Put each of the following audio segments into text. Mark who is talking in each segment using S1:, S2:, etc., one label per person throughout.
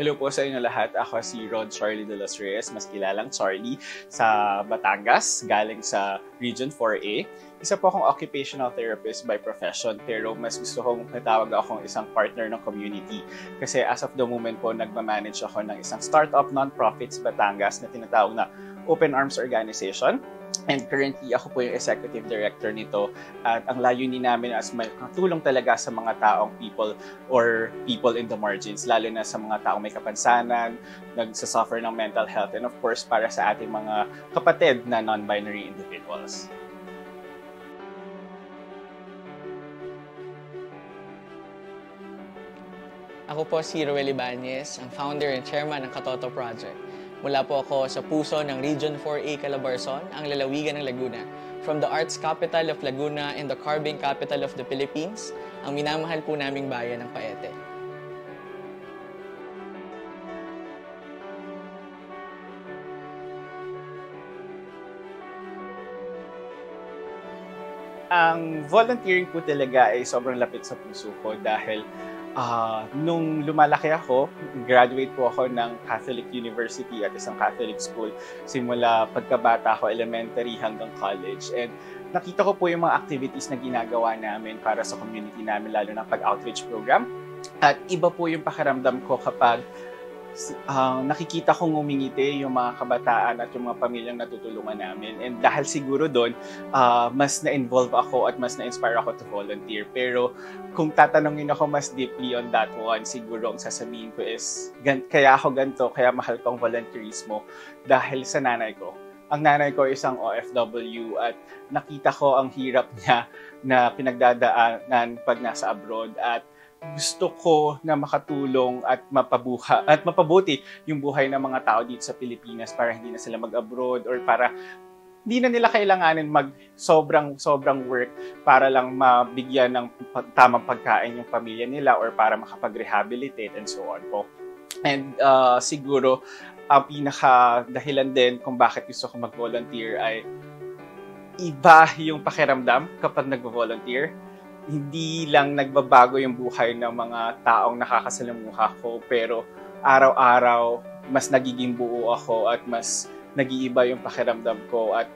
S1: Hello po sa inyo lahat. Ako si Rod Charlie de los Reyes, mas kilalang Charlie, sa Batangas, galing sa Region 4A. Isa po akong occupational therapist by profession, pero mas gusto kong natawag akong isang partner ng community. Kasi as of the moment po, nagmamanage ako ng isang startup non-profit sa Batangas na tinatawag na Open Arms Organization. And currently, ako po yung executive director nito. At ang layunin namin as makatulong talaga sa mga taong people in the margins, lalo na sa mga taong may kapansanan, nagsasuffer ng mental health, and of course, para sa ating mga kapatid na non-binary individuals.
S2: Ako po si Roel Ibanez, ang founder and chairman ng Katoto Project. Mula po ako sa puso ng Region 4A Calabarzon, ang lalawigan ng Laguna. From the arts capital of Laguna and the carving capital of the Philippines, ang minamahal po naming bayan ng Paete.
S1: Ang volunteering po talaga ay sobrang lapit sa puso ko dahil nung lumalaki ako, graduate po ako ng Catholic University at isang Catholic school simula pagkabata ko, elementary hanggang college. And nakita ko po yung mga activities na ginagawa namin para sa community namin, lalo na pag-outreach program. At iba po yung pakiramdam ko kapag nakikita kong ngumingiti yung mga kabataan at yung mga pamilyang natutulungan namin. And dahil siguro doon, mas na-involve ako at mas na-inspire ako to volunteer. Pero kung tatanungin ako mas deeply on that one, siguro ang sasabihin ko is, kaya ako ganito, kaya mahal ko ang volunteerismo dahil sa nanay ko. Ang nanay ko isang OFW at nakita ko ang hirap niya na pinagdadaanan pag nasa abroad, at gusto ko na makatulong at mapabuti yung buhay ng mga tao dito sa Pilipinas para hindi na sila mag-abroad or para hindi na nila kailanganin sobrang work para lang mabigyan ng tamang pagkain yung pamilya nila or para makapag-rehabilitate and so on po. And siguro ang pinaka dahilan din kung bakit gusto ko mag-volunteer ay iba yung pakiramdam kapag nag-volunteer. Hindi lang nagbabago yung buhay ng mga taong nakakasalamuha ko, pero araw-araw mas nagiging buo ako at mas nag-iiba yung pakiramdam ko at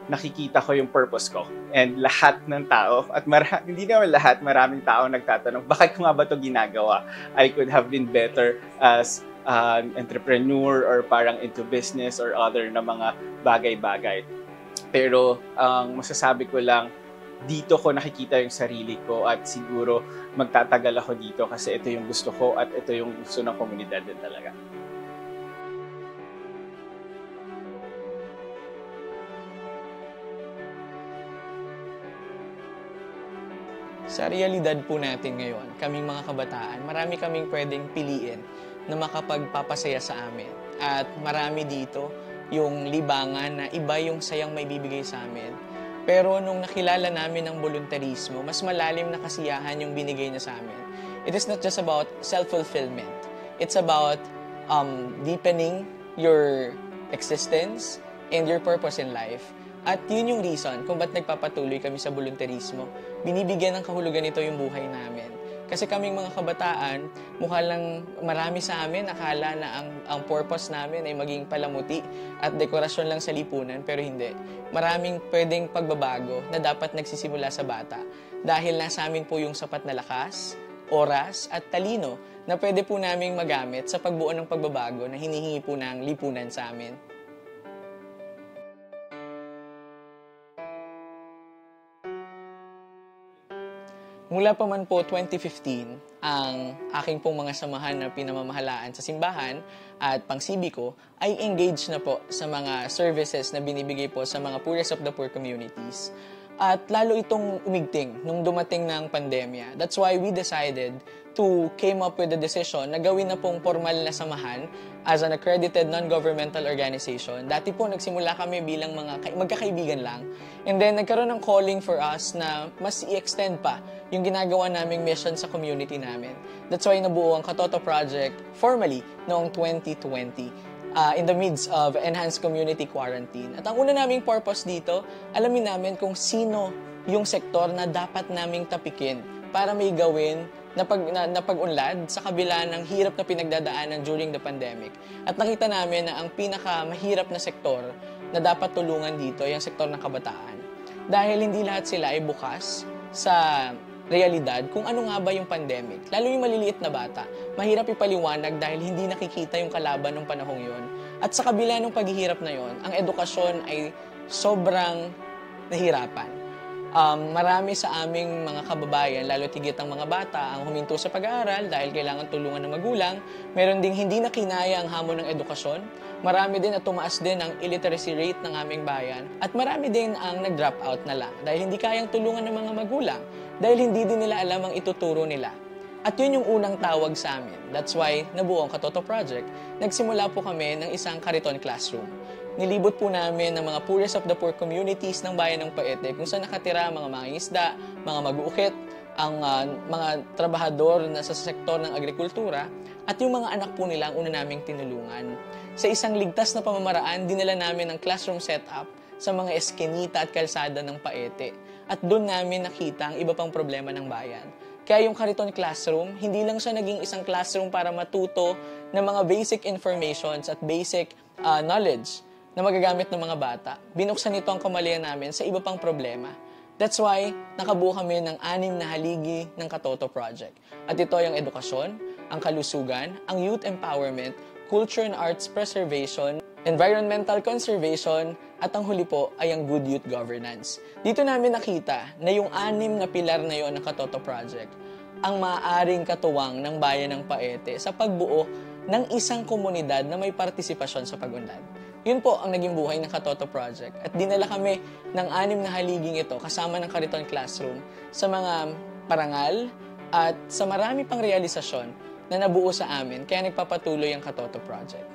S1: nakikita ko yung purpose ko. And lahat ng tao, at hindi naman lahat, maraming tao nagtatanong, bakit ko nga ba ito ginagawa? I could have been better as an entrepreneur or parang into business or other na mga bagay-bagay. Pero ang masasabi ko lang, dito ko nakikita yung sarili ko at siguro magtatagal ako dito kasi ito yung gusto ko at ito yung gusto ng komunidad din talaga.
S2: Sa realidad po natin ngayon, kaming mga kabataan, marami kaming pwedeng piliin na makapagpapasaya sa amin. At marami dito yung libangan na iba yung sayang may bibigay sa amin. Pero nung nakilala namin ang voluntarismo, mas malalim na kasiyahan yung binigay niya sa amin. It is not just about self-fulfillment. It's about deepening your existence and your purpose in life. At yun yung reason kung ba't nagpapatuloy kami sa voluntarismo. Binibigyan ng kahulugan nito yung buhay namin. Kasi kaming mga kabataan, mukha lang marami sa amin akala na ang purpose namin ay maging palamuti at dekorasyon lang sa lipunan, pero hindi. Maraming pwedeng pagbabago na dapat nagsisimula sa bata dahil nasa amin po yung sapat na lakas, oras at talino na pwede po naming magamit sa pagbuo ng pagbabago na hinihingi po ng lipunan sa amin. Mula pa man po 2015, ang aking pong mga samahan na pinamamahalaan sa simbahan at pangsibiko ay engaged na po sa mga services na binibigay po sa mga poorest of the poor communities. At lalo itong umigting nung dumating ng pandemya. That's why we decided to came up with the decision na gawin na pong formal na samahan as an accredited non-governmental organization. Dati po nagsimula kami bilang mga magkakaibigan lang. And then nagkaroon ng calling for us na mas i-extend pa yung ginagawa naming mission sa community namin. That's why nabuo ang Katoto Project formally noong 2020. In the midst of enhanced community quarantine. At ang una naming purpose dito, alamin namin kung sino yung sektor na dapat naming tapikin para may gawin napag-unlad sa kabila ng hirap na pinagdadaanan during the pandemic. At nakita namin na ang pinakamahirap na sektor na dapat tulungan dito ay ang sektor ng kabataan. Dahil hindi lahat sila ay bukas sa realidad kung ano nga ba yung pandemic. Lalo yung maliliit na bata, mahirap ipaliwanag dahil hindi nakikita yung kalaban ng panahong yon. At sa kabila ng paghihirap na yon, ang edukasyon ay sobrang nahirapan. Marami sa aming mga kababayan, lalo tigit ang mga bata, ang huminto sa pag-aaral dahil kailangan tulungan ng magulang. Meron ding hindi na kinaya ang hamon ng edukasyon. Marami din at tumaas din ang illiteracy rate ng aming bayan. At marami din ang nag-drop out na lang dahil hindi kayang tulungan ng mga magulang. Dahil hindi din nila alam ang ituturo nila. At yun yung unang tawag sa amin. That's why nabuo ang Katoto Project. Nagsimula po kami ng isang Kariton Classroom. Nilibot po namin ng mga poorest of the poor communities ng bayan ng Paete kung saan nakatira mga mangingisda, mga mag-uukit, ang mga trabahador na sa sektor ng agrikultura at yung mga anak po nila ang una naming tinulungan. Sa isang ligtas na pamamaraan, dinala namin ang classroom setup sa mga eskinita at kalsada ng Paete at doon namin nakita ang iba pang problema ng bayan. Kaya yung Kariton Classroom, hindi lang siya naging isang classroom para matuto ng mga basic informations at basic knowledge na magagamit ng mga bata. Binuksan nito ang kamalian namin sa iba pang problema. That's why nakabuo kami ng 6 na haligi ng Katoto Project. At ito ay ang edukasyon, ang kalusugan, ang youth empowerment, culture and arts preservation, environmental conservation, at ang huli po ay ang good youth governance. Dito namin nakita na yung 6 na pilar na yon ng Katoto Project ang maaaring katuwang ng bayan ng Paete sa pagbuo ng isang komunidad na may partisipasyon sa pag-unlad. Yun po ang naging buhay ng Katoto Project. At dinala kami ng 6 na haliging ito kasama ng Kariton Classroom sa mga parangal at sa marami pang realisasyon na nabuo sa amin kaya nagpapatuloy ang Katoto Project.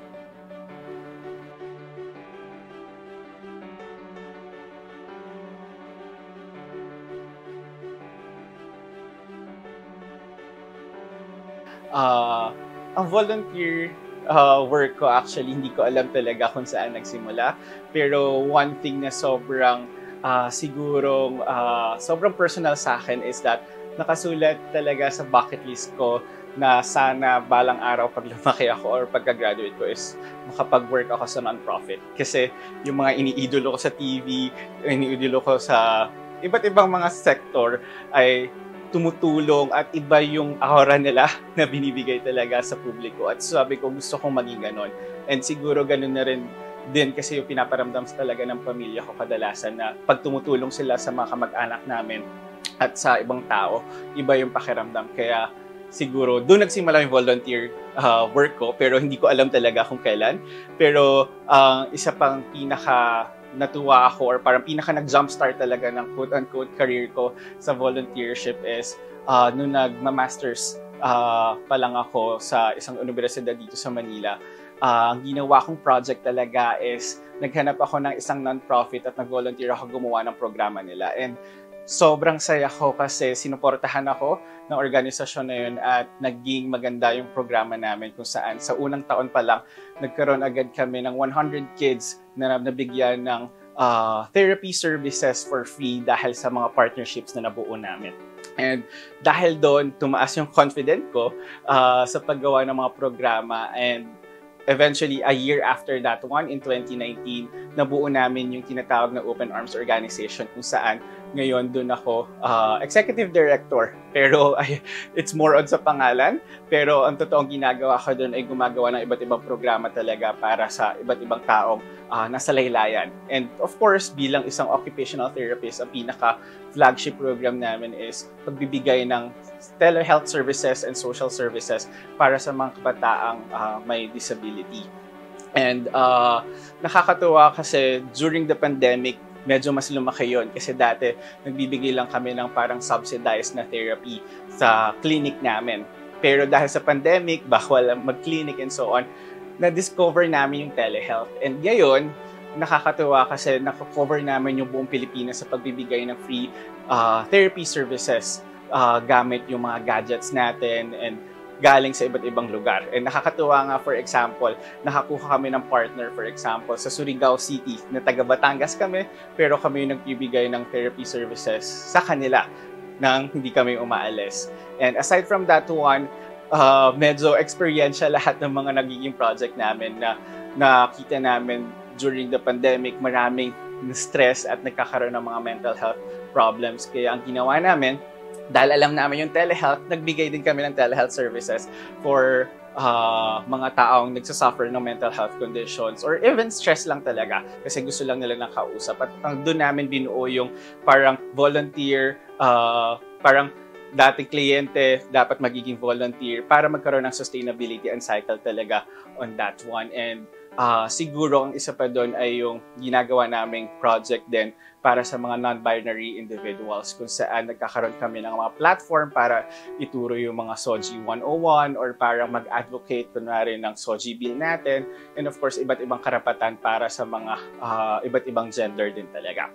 S1: Ang volunteer work ko actually, hindi ko alam talaga kung saan nagsimula. Pero one thing na sobrang sobrang personal sa akin is that nakasulat talaga sa bucket list ko na sana balang araw pag lumaki ako or pagka-graduate ko is makapag-work ako sa non-profit. Kasi yung mga iniidolo ko sa TV, iniidolo ko sa iba't ibang mga sektor ay tumutulong at iba yung aura nila na binibigay talaga sa publiko. At sabi ko, gusto kong maging ganon. And siguro ganon na rin din kasi yung pinaparamdam talaga ng pamilya ko kadalasan na pag tumutulong sila sa mga kamag-anak namin at sa ibang tao, iba yung pakiramdam. Kaya siguro doon nagsimula yung volunteer work ko, pero hindi ko alam talaga kung kailan. Pero isa pang natuwa ako or parang pinaka nag-jumpstart talaga ng quote-unquote career ko sa volunteership is nung nagma-masters pa lang ako sa isang universidad dito sa Manila. Ang ginawa kong project talaga is naghanap ako ng isang non-profit at nag-volunteer ako gumawa ng programa nila. And sobrang saya ko kasi sinuportahan ako ng organisasyon na yun at naging maganda yung programa namin kung saan sa unang taon pa lang nagkaroon agad kami ng 100 kids na nabigyan ng therapy services for free dahil sa mga partnerships na nabuo namin. And dahil doon, tumaas yung confidence ko sa paggawa ng mga programa and eventually, a year after that one, in 2019, nabuo namin yung tinatawag na Open Arms Organization kung saan ngayon doon ako executive director. Pero it's more on sa pangalan. Pero ang totoong ginagawa ko doon ay gumagawa ng iba't ibang programa talaga para sa iba't ibang taong nasa laylayan. And of course, bilang isang occupational therapist, ang pinaka-flagship program namin is pagbibigay ng telehealth services and social services para sa mga kabataang may disability. And nakakatuwa kasi during the pandemic, medyo mas lumaki yun kasi dati nagbibigay lang kami ng parang subsidized na therapy sa clinic namin. Pero dahil sa pandemic, bawal mag-clinic and so on, na-discover namin yung telehealth. And ngayon, nakakatuwa kasi nakakover namin yung buong Pilipinas sa pagbibigay ng free therapy services gamit yung mga gadgets natin and galing sa iba't ibang lugar. And nakakatuwa nga, for example, nakakuha kami ng partner, for example, sa Surigao City, na taga Batangas kami, pero kami yung nagbibigay ng therapy services sa kanila. nang hindi kami umaalis. And aside from that one, medyo experiential lahat ng mga nagiging project namin na nakita namin during the pandemic. Maraming stress at nagkakaroon ng mga mental health problems. Kaya ang ginawa namin, dahil alam namin yung telehealth, nagbigay din kami ng telehealth services for mga taong nagsasuffer ng mental health conditions or even stress lang talaga kasi gusto lang nila ng kausap. At doon namin binuo yung parang volunteer, parang dating kliyente dapat magiging volunteer para magkaroon ng sustainability and cycle talaga on that one. And siguro ang isa pa doon ay yung ginagawa naming project din para sa mga non-binary individuals kung saan nagkakaroon kami ng mga platform para ituro yung mga SOGI 101 or para mag-advocate kunwari ng SOGI bill natin, and of course iba't ibang karapatan para sa mga iba't ibang gender din talaga.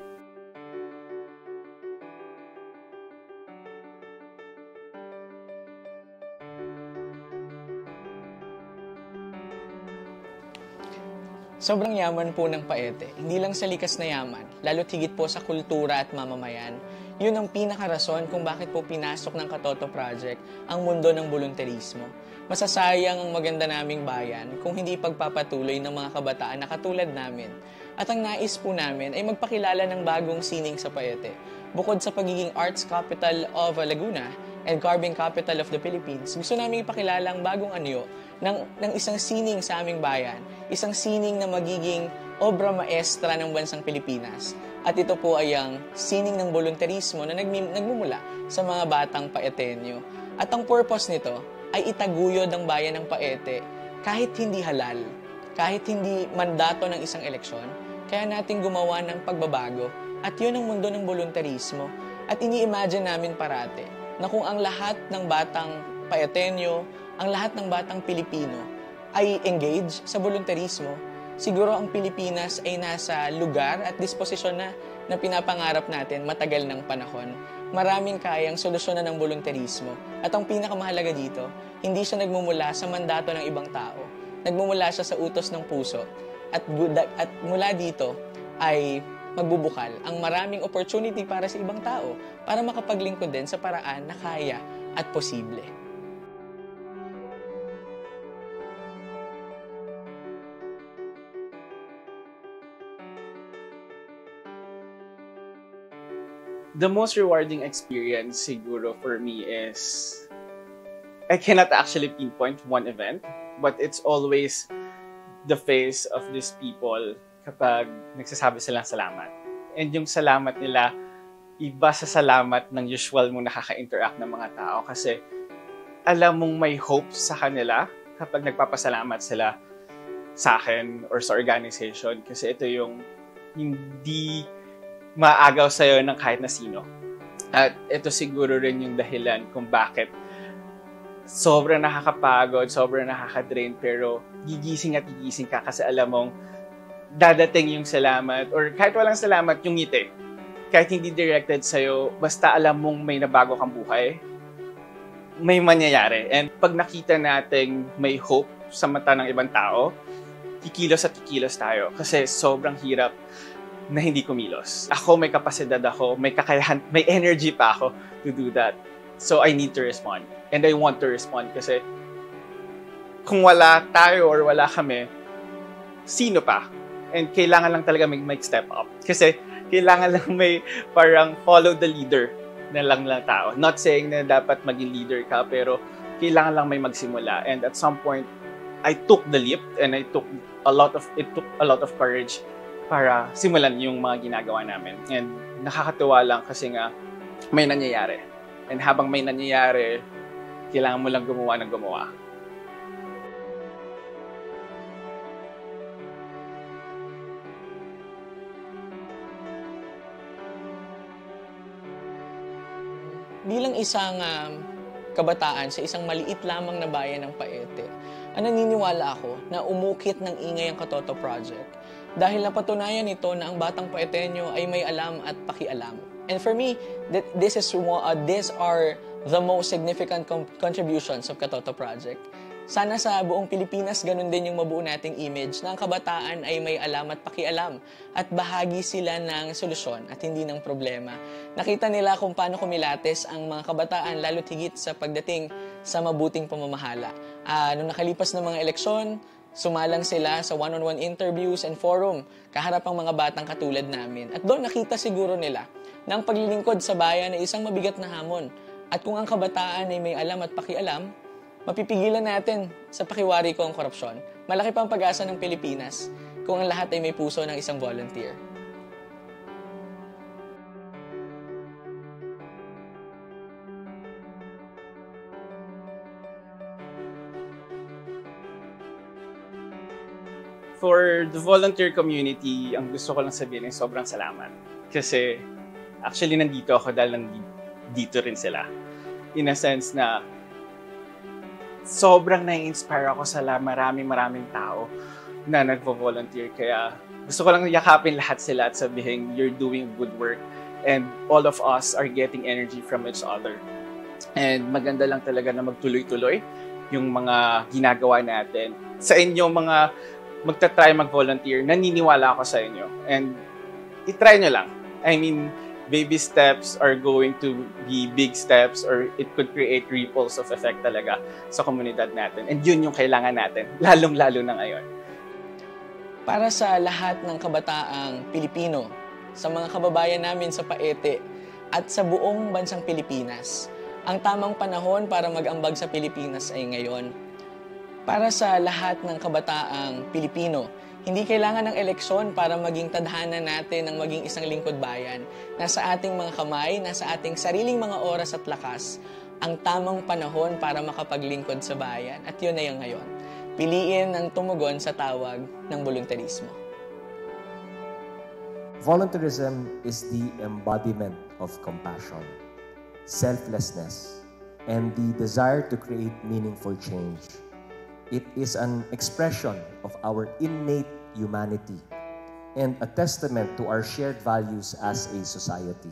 S2: Sobrang yaman po ng Paete, hindi lang sa likas na yaman, lalo't higit po sa kultura at mamamayan. Yun ang pinakarason kung bakit po pinasok ng Katoto Project ang mundo ng volunteerismo. Masasayang ang maganda naming bayan kung hindi pagpapatuloy ng mga kabataan na katulad namin. At ang nais po namin ay magpakilala ng bagong sining sa Paete. Bukod sa pagiging Arts Capital of Laguna and Carving Capital of the Philippines, gusto namin ipakilala ang bagong anyo ng isang sining sa aming bayan, isang sining na magiging obra maestra ng bansang Pilipinas. At ito po ay ang sining ng volunteerismo na nagmumula sa mga batang Paetenyo. At ang purpose nito ay itaguyod ang bayan ng Paete kahit hindi halal, kahit hindi mandato ng isang eleksyon, kaya natin gumawa ng pagbabago. At yun ang mundo ng volunteerismo. At ini-imagine namin parate na kung ang lahat ng batang Paetenyo, ang lahat ng batang Pilipino ay engage sa volunteerismo, siguro ang Pilipinas ay nasa lugar at disposisyon na pinapangarap natin matagal ng panahon. Maraming kayang solusyonan ng volunteerismo. At ang pinakamahalaga dito, hindi siya nagmumula sa mandato ng ibang tao. Nagmumula siya sa utos ng puso. At mula dito ay magbubukal ang maraming opportunity para sa ibang tao para makapaglingkod din sa paraan na kaya at posible.
S1: The most rewarding experience siguro for me is, I cannot actually pinpoint one event, but it's always the face of these people kapag nagsasabi silang salamat. And yung salamat nila, iba sa salamat ng usual mong nakaka-interact ng mga tao kasi alam mong may hope sa kanila kapag nagpapasalamat sila sa akin or sa organization kasi ito yung hindi maagaw sa'yo ng kahit na sino. At ito siguro rin yung dahilan kung bakit sobrang nakakapagod, sobrang nakaka-drain, pero gigising at gigising ka kasi alam mong dadating yung salamat or kahit walang salamat, yung ngiti. Kahit hindi directed sa'yo, basta alam mong may nabago kang buhay, may mangyayari. And pag nakita nating may hope sa mata ng ibang tao, kikilos at kikilos tayo kasi sobrang hirap na hindi kumilos. Ako, may kapasidad ako, may kakayahan, may energy pa ako to do that. So, I need to respond. And I want to respond kasi kung wala tayo or wala kami, sino pa? And kailangan lang talaga may step up. Kasi kailangan lang may parang follow the leader na lang tao. Not saying na dapat maging leader ka, pero kailangan lang may magsimula. And at some point, I took the leap and it took a lot of courage para simulan yung mga ginagawa namin. And nakakatuwa lang kasi nga may nangyayari. And habang may nangyayari, kailangan mo lang gumawa ng gumawa.
S2: Bilang isang kabataan sa isang maliit lamang na bayan ng Paete, naniniwala ako na umukit ng ingay ang Katoto Project dahil napatunayan nito na ang batang Paetenyo ay may alam at pakialam. And for me, these are the most significant contributions of Katoto Project. Sana sa buong Pilipinas, ganun din yung mabuo nating image na ang kabataan ay may alam at pakialam at bahagi sila ng solusyon at hindi ng problema. Nakita nila kung paano kumilates ang mga kabataan lalo't higit sa pagdating sa mabuting pamamahala. Nung nakalipas na mga eleksyon, sumalang sila sa one-on-one interviews and forum kaharap ang mga batang katulad namin. At doon nakita siguro nila na ang paglilingkod sa bayan ay isang mabigat na hamon. At kung ang kabataan ay may alam at pakialam, mapipigilan natin sa pakiwari ko ang korupsyon. Malaki pang pag-asa ng Pilipinas kung ang lahat ay may puso ng isang volunteer.
S1: For the volunteer community, ang gusto ko lang sabihin ay sobrang salamat. Kasi actually nandito ako dahil nandito rin sila. In a sense na sobrang na-inspire ako sa maraming tao na nagvo-volunteer. Kaya gusto ko lang yakapin lahat sila at sabihin, you're doing good work and all of us are getting energy from each other. And maganda lang talaga na magtuloy-tuloy yung mga ginagawa natin. Sa inyo mga magta-try mag-volunteer, naniniwala ako sa inyo. And itry nyo lang. I mean, baby steps are going to be big steps or it could create ripples of effect talaga sa komunidad natin. And yun yung kailangan natin, lalong-lalo na ngayon.
S2: Para sa lahat ng kabataang Pilipino, sa mga kababayan namin sa Paete at sa buong bansang Pilipinas, ang tamang panahon para mag-ambag sa Pilipinas ay ngayon. Para sa lahat ng kabataang Pilipino, hindi kailangan ng eleksyon para maging tadhana natin ng maging isang lingkod bayan. Nasa ating mga kamay, nasa ating sariling mga oras at lakas, ang tamang panahon para makapaglingkod sa bayan. At yun na yung ngayon. Piliin ang tumugon sa tawag ng volunteerismo.
S3: Volunteerism is the embodiment of compassion, selflessness, and the desire to create meaningful change. It is an expression of our innate humanity and a testament to our shared values as a society.